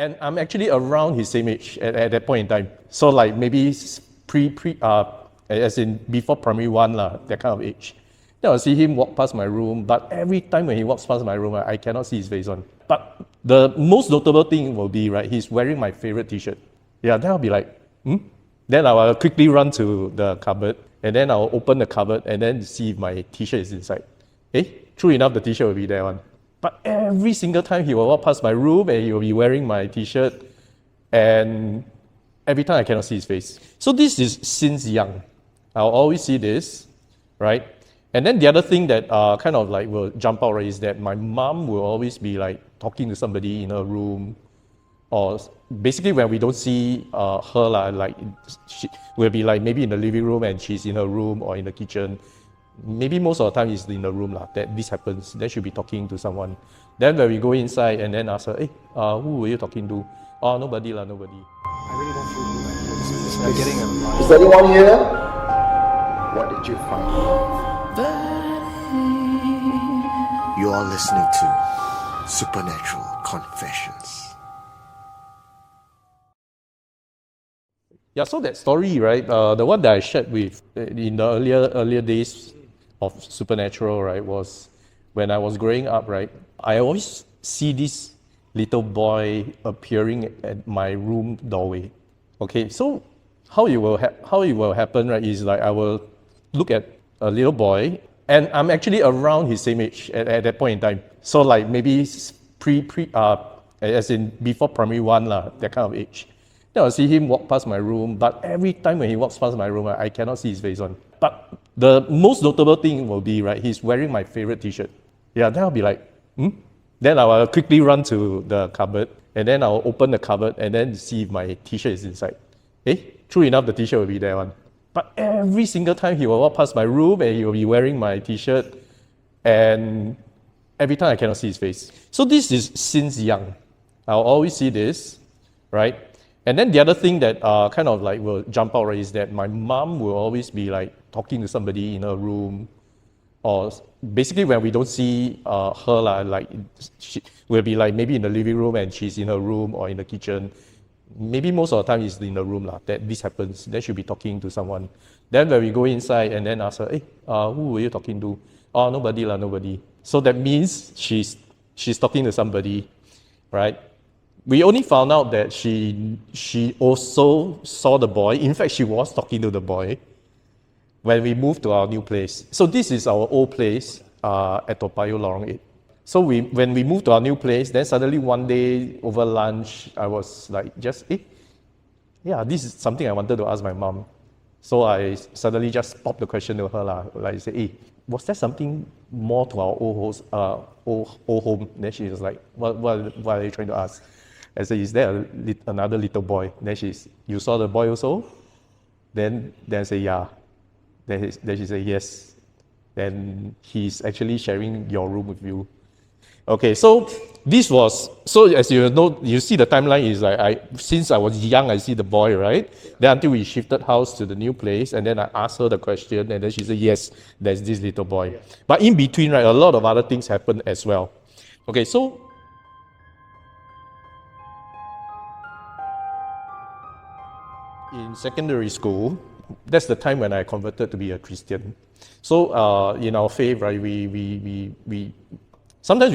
And I'm actually around his same age at that point in time. So like maybe as in before primary one lah, that kind of age. Then I'll see him walk past my room, but every time when he walks past my room, I cannot see his face on. But the most notable thing will be, right, he's wearing my favorite t-shirt. Yeah, then I'll be like, Then I'll quickly run to the cupboard, and then I'll open the cupboard and then see if my t-shirt is inside. True enough, the t-shirt will be there one. But every single time he will walk past my room and he will be wearing my t-shirt, and every time I cannot see his face. So this is since young. I'll always see this, right? And then the other thing that kind of like will jump out, right, is that my mom will always be like talking to somebody in her room, or basically when we don't see her, like she will be like maybe in the living room and she's in her room or in the kitchen. Maybe most of the time it's in the room that this happens. Then she'll be talking to someone. Then when we go inside and then ask her, who were you talking to? Oh, nobody nobody. I really don't feel good. I'm getting a... Is anyone here? What did you find? You are listening to Supernatural Confessions. Yeah, so that story, right, the one that I shared with in the earlier days of Supernatural, right, was when I was growing up, right, I always see this little boy appearing at my room doorway. Okay, so how it will happen, right, is like I will look at a little boy, and I'm actually around his same age at that point in time. So like maybe as in before primary one lah, that kind of age. Then I'll see him walk past my room, but every time when he walks past my room, I cannot see his face on. But the most notable thing will be, right, he's wearing my favorite t-shirt. Yeah, then I'll be like, Then I'll quickly run to the cupboard, and then I'll open the cupboard and then see if my t-shirt is inside. True enough, the t-shirt will be there one. But every single time he will walk past my room and he will be wearing my t-shirt, and every time I cannot see his face. So this is since young. I'll always see this, right? And then the other thing that kind of like will jump out, right, is that my mom will always be like talking to somebody in her room, or basically when we don't see her, like she will be like maybe in the living room and she's in her room or in the kitchen. Maybe most of the time it's in the room that this happens. Then she'll be talking to someone. Then when we go inside and then ask her, who were you talking to? Oh, nobody nobody. So that means she's talking to somebody, right? We only found out that she also saw the boy. In fact, she was talking to the boy when we moved to our new place. So this is our old place at Payoh, Lorong 8. So when we moved to our new place, then suddenly one day over lunch, I was like this is something I wanted to ask my mom. So I suddenly just popped the question to her, like say, was there something more to our old home? Then she was like, what are you trying to ask? I said, is there another little boy? Then you saw the boy also? Then I say, yeah. Then she said, yes. Then he's actually sharing your room with you. Okay, so as you know, you see the timeline is like, since I was young, I see the boy, right? Then until we shifted house to the new place, and then I asked her the question, and then she said, yes, there's this little boy. But in between, right, a lot of other things happened as well. Okay, so in secondary school, that's the time when I converted to be a Christian. So in our faith, right, we sometimes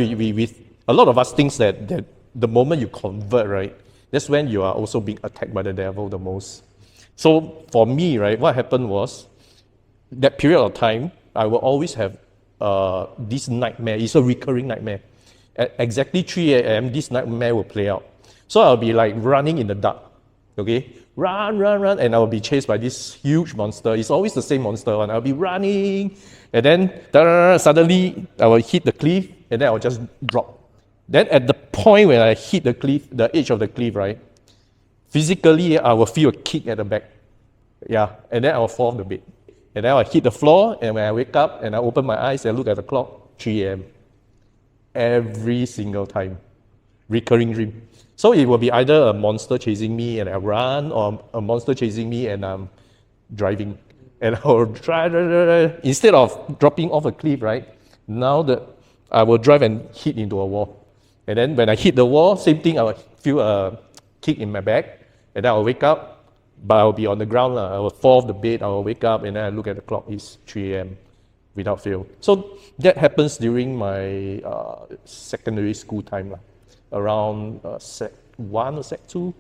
a lot of us thinks that the moment you convert, right, that's when you are also being attacked by the devil the most. So for me, right, what happened was that period of time, I will always have this nightmare. It's a recurring nightmare. At exactly 3 a.m., this nightmare will play out. So I'll be like running in the dark, okay? Run, and I'll be chased by this huge monster. It's always the same monster, and I'll be running, and then suddenly I will hit the cliff, and then I'll just drop. Then at the point when I hit the cliff, the edge of the cliff, right, physically I will feel a kick at the back. Yeah, and then I will fall off the bed. And then I'll hit the floor, and when I wake up and I open my eyes and look at the clock, 3 a.m. Every single time. Recurring dream. So it will be either a monster chasing me and I run, or a monster chasing me and I'm driving. And I will drive, instead of dropping off a cliff, right? Now I will drive and hit into a wall. And then when I hit the wall, same thing, I will feel a kick in my back, and then I'll wake up, but I'll be on the ground. I will fall off the bed, I will wake up, and then I look at the clock, it's 3 a.m. without fail. So that happens during my secondary school time, around Sec 1 or Sec 2.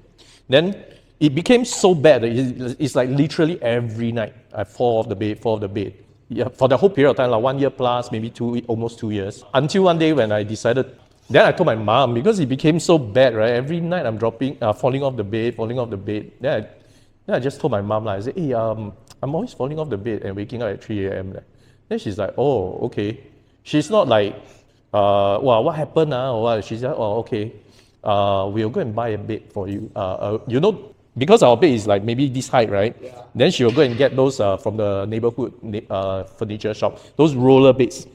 Then it became so bad, it's like literally every night I fall off the bed. Yeah, for the whole period of time, like 1 year plus, maybe almost 2 years. Until one day when I decided, then I told my mom, because it became so bad, right? Every night I'm falling off the bed. Then I just told my mom, I said, hey, I'm always falling off the bed and waking up at 3 a.m. Then she's like, oh, okay. She's not like, well, what happened or what? She's like, oh, okay. We'll go and buy a bed for you. You know, because our bed is like maybe this height, right? Yeah. Then she will go and get those from the neighborhood furniture shop. Those roller beds,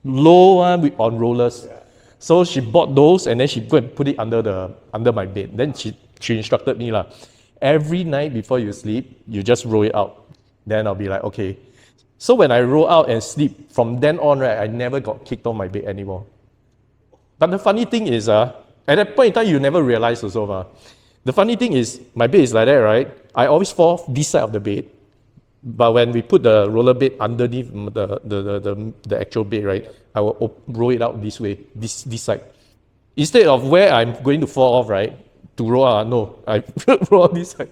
low one on rollers. Yeah. So she bought those and then she go and put it under my bed. Then she instructed me every night before you sleep, you just roll it out. Then I'll be like, okay. So when I roll out and sleep, from then on, right, I never got kicked off my bed anymore. But the funny thing is, at that point in time, you never realize also. The funny thing is, my bed is like that, right? I always fall off this side of the bed. But when we put the roller bed underneath the actual bed, right, I will roll it out this way, this side. Instead of where I'm going to fall off, right, to roll out, no, I roll out this side.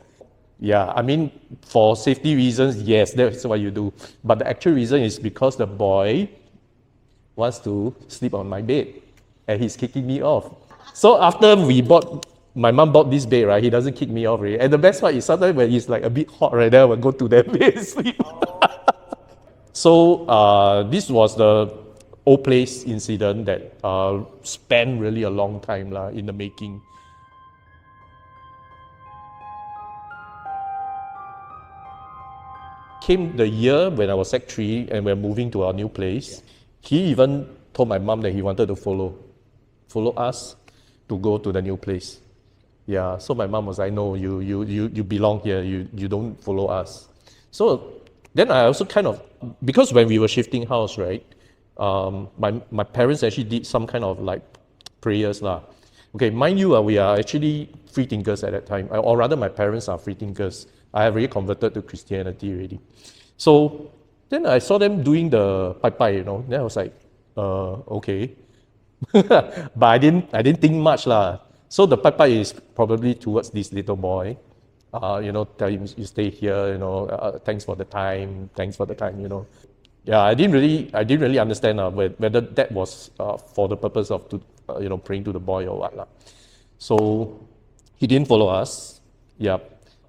Yeah, I mean, for safety reasons, yes, that's what you do. But the actual reason is because the boy wants to sleep on my bed and he's kicking me off. So after my mom bought this bed, right, he doesn't kick me off, right? And the best part is sometimes when it's like a bit hot, right, then I will go to that bed and sleep. So this was the old place incident that spanned really a long time in the making. Came the year when I was Sec 3 and we're moving to our new place. He even told my mom that he wanted to follow us to go to the new place. Yeah, so my mom was like, no, you belong here, you don't follow us. So then I also kind of, because when we were shifting house, right, my parents actually did some kind of like prayers. Okay, mind you, we are actually free thinkers at that time, or rather my parents are free thinkers. I have already converted to Christianity already. So then I saw them doing the pai, you know. Then I was like, okay. But I didn't think much So the pai is probably towards this little boy. You know, tell him you stay here. You know, thanks for the time. You know. Yeah, I didn't really understand whether that was for the purpose of you know, praying to the boy or what. So he didn't follow us. Yeah.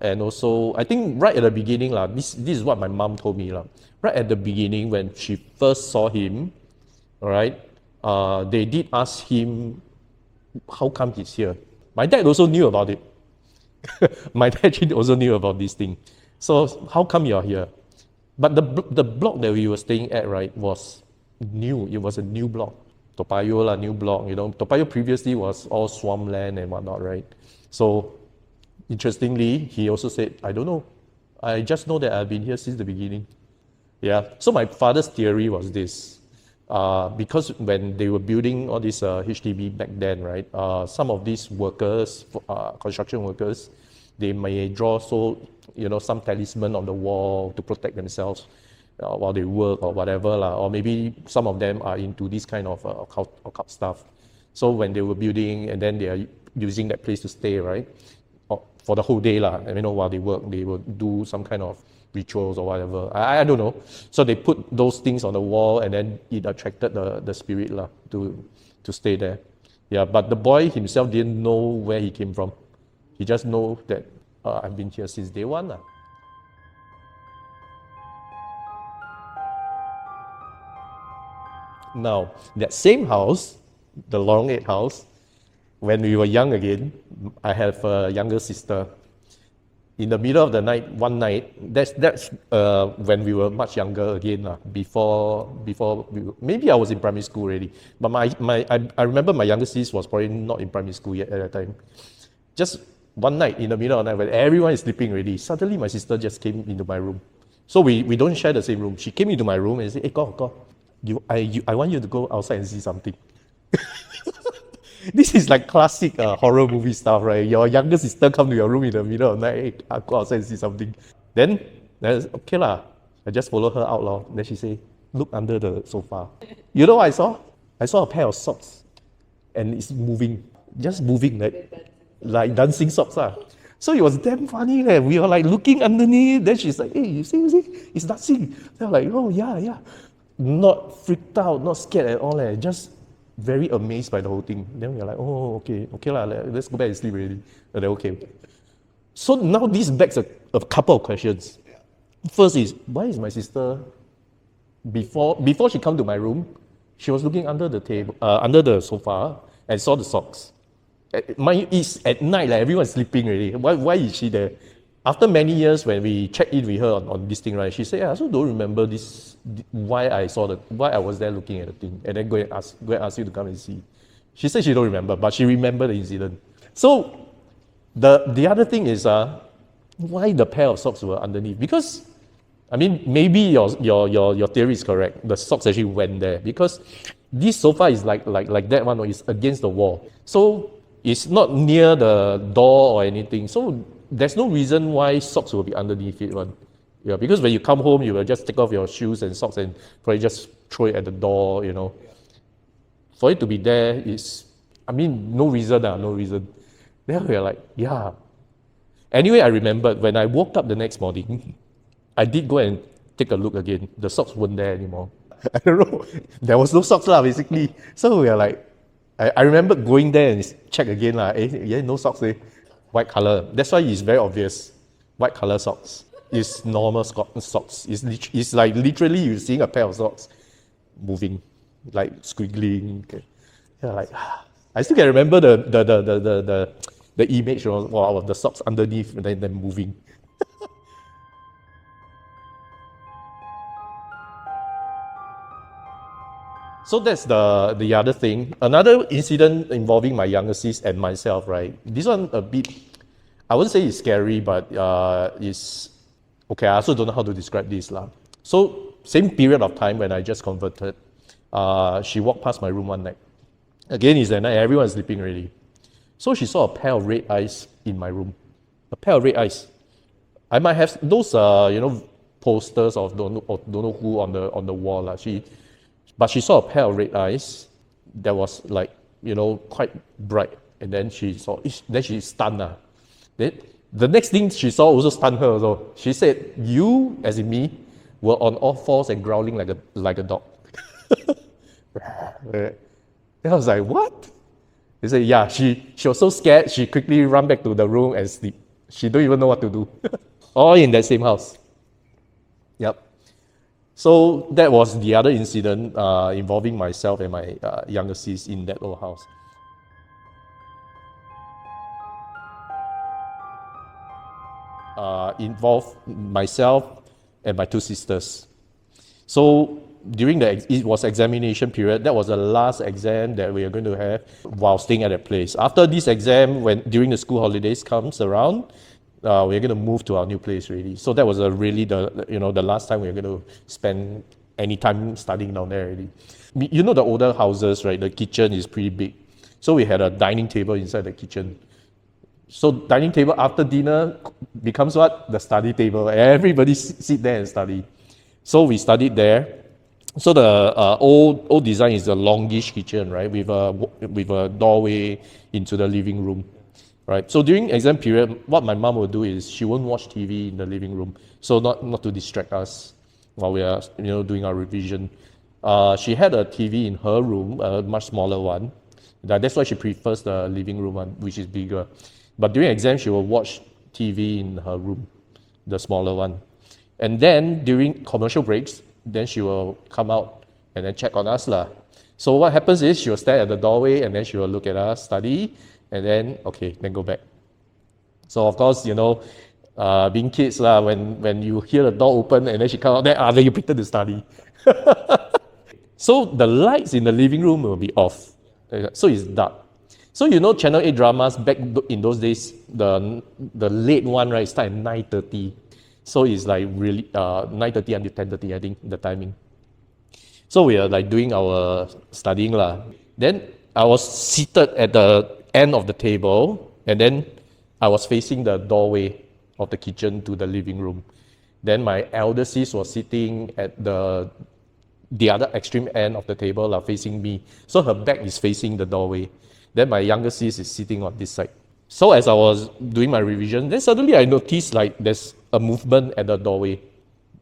And also, I think right at the beginning, this is what my mom told me. Right at the beginning, when she first saw him, all right, they did ask him, how come he's here? My dad also knew about it. My dad also knew about this thing. So, how come you're here? But the block that we were staying at, right, was new. It was a new block. Payoh, new block. You know, Payoh previously was all swampland and whatnot, right? So, interestingly, he also said, I don't know. I just know that I've been here since the beginning. Yeah. So my father's theory was this. Because when they were building all these HDB back then, right, some of these workers, construction workers, they may draw some talisman on the wall to protect themselves while they work or whatever. Or maybe some of them are into this kind of occult stuff. So when they were building and then they are using that place to stay, right, for the whole day, while they work, they will do some kind of rituals or whatever. I don't know. So they put those things on the wall and then it attracted the spirit to stay there. Yeah, but the boy himself didn't know where he came from. He just know that I've been here since day one. Now, that same house, the Lorong 8 house, when we were young again, I have a younger sister. In the middle of the night, one night, that's when we were much younger again, before maybe I was in primary school already. But I remember my younger sister was probably not in primary school yet at that time. Just one night, in the middle of the night, when everyone is sleeping already, suddenly my sister just came into my room. So we don't share the same room. She came into my room and said, hey, go, I want you to go outside and see something. This is like classic horror movie stuff, right? Your younger sister come to your room in the middle of the night, hey, I'll go outside and see something. Then okay lah. I just follow her out lor. Then she say, look under the sofa. You know what I saw? I saw a pair of socks. And it's moving. Just moving, like dancing socks. So it was damn funny. We were like looking underneath. Then she's like, hey, you see? It's dancing. They're like, oh yeah. Not freaked out, not scared at all. Just very amazed by the whole thing. Then we are like, oh, okay lah, let's go back and sleep already. And then okay. So now this begs a couple of questions. First is, why is my sister, before she come to my room, she was looking under the table, under the sofa, and saw the socks. It's at night, like everyone's sleeping already. Why is she there? After many years, when we checked in with her on this thing, right, she said, I also don't remember why I was there looking at the thing, and then go and ask you to come and see. She said she don't remember, but she remembered the incident. So the other thing is, why the pair of socks were underneath? Because, I mean, maybe your theory is correct. The socks actually went there because this sofa is like that one, or it's against the wall. So it's not near the door or anything. So there's no reason why socks will be underneath it one. Yeah, because when you come home, you will just take off your shoes and socks and probably just throw it at the door, you know. For it to be there is, I mean, no reason. Then we are like, yeah. Anyway, I remembered when I woke up the next morning, I did go and take a look again. The socks weren't there anymore. I don't know. There was no socks basically. So we are like, I remember going there and check again no socks. White color. That's why it's very obvious. White color socks. It's normal socks. It's like literally you're seeing a pair of socks moving, like squiggling. Okay. Yeah, like I still can remember the image of the socks underneath and then moving. So that's the other thing. Another incident involving my younger sis and myself, right? This one a bit, I wouldn't say it's scary, but it's, okay, I also don't know how to describe this. So same period of time when I just converted, she walked past my room one night. Again, it's at night, everyone's sleeping already. So she saw a pair of red eyes in my room. A pair of red eyes. I might have those, posters of don't know who on the wall. But she saw a pair of red eyes that was like, quite bright. And then she stunned. Then the next thing she saw also stunned her also. She said, you, as in me, were on all fours and growling like a dog. Then I was like, what? They said, yeah, she was so scared, she quickly ran back to the room and sleep. She don't even know what to do. All in that same house. Yep. So that was the other incident involving myself and my younger sis in that old house. Involved myself and my two sisters. So during it was examination period. That was the last exam that we are going to have while staying at that place. After this exam, during the school holidays comes around, we're going to move to our new place really. So that was really the last time we were going to spend any time studying down there already. You know the older houses, right? The kitchen is pretty big. So we had a dining table inside the kitchen. So dining table after dinner becomes what? The study table. Everybody sit there and study. So we studied there. So the old design is a longish kitchen, right? With a doorway into the living room. Right. So during exam period, what my mom would do is she won't watch TV in the living room, so not to distract us while we are doing our revision. She had a TV in her room, a much smaller one. That's why she prefers the living room one, which is bigger. But during exam, she will watch TV in her room, the smaller one. And then during commercial breaks, then she will come out and then check on us lah. So what happens is she will stare at the doorway and then she will look at us, study. And then, then go back. So of course, being kids, when you hear the door open and then she come out, then you pretend to study. So the lights in the living room will be off. So it's dark. So Channel 8 dramas back in those days, the late one, right, start at 9:30. So it's like really 9:30 until 10:30, I think, the timing. So we are like doing our studying lah. Then I was seated at the end of the table, and then I was facing the doorway of the kitchen to the living room. Then my elder sis was sitting at the other extreme end of the table, facing me. So her back is facing the doorway. Then my younger sis is sitting on this side. So as I was doing my revision, then suddenly I noticed like there's a movement at the doorway.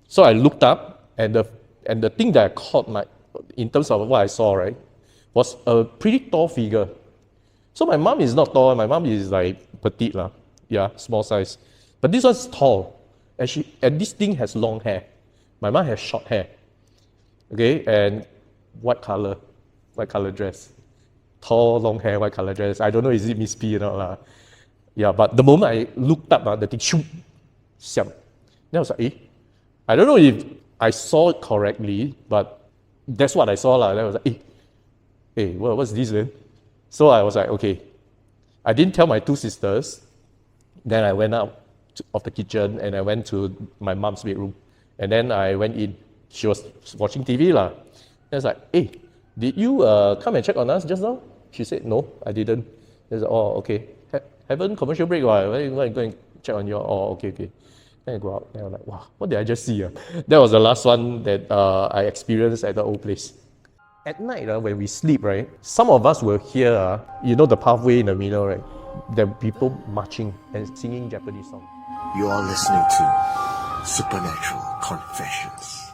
So I looked up, and the thing that I caught in terms of what I saw, right, was a pretty tall figure. So my mom is not tall. My mom is like petite, small size. But this one's tall, and this thing has long hair. My mom has short hair, okay, and white color dress. Tall, long hair, white color dress. I don't know, is it Miss P or not? Yeah, but the moment I looked up, the thing, shoom, siam. Then I was like, I don't know if I saw it correctly, but that's what I saw. Then I was like, what's this then? So I was like, okay. I didn't tell my two sisters. Then I went out of the kitchen and I went to my mom's bedroom. And then I went in. She was watching TV. Then I was like, did you come and check on us just now? She said, no, I didn't. I said, oh, okay. Haven't commercial break, why? Why you go and check on your, okay. Then I go out, and I'm like, wow, what did I just see? That was the last one that I experienced at the old place. At night, when we sleep, right, some of us will hear, the pathway in the middle, right? There are people marching and singing Japanese songs. You are listening to Supernatural Confessions.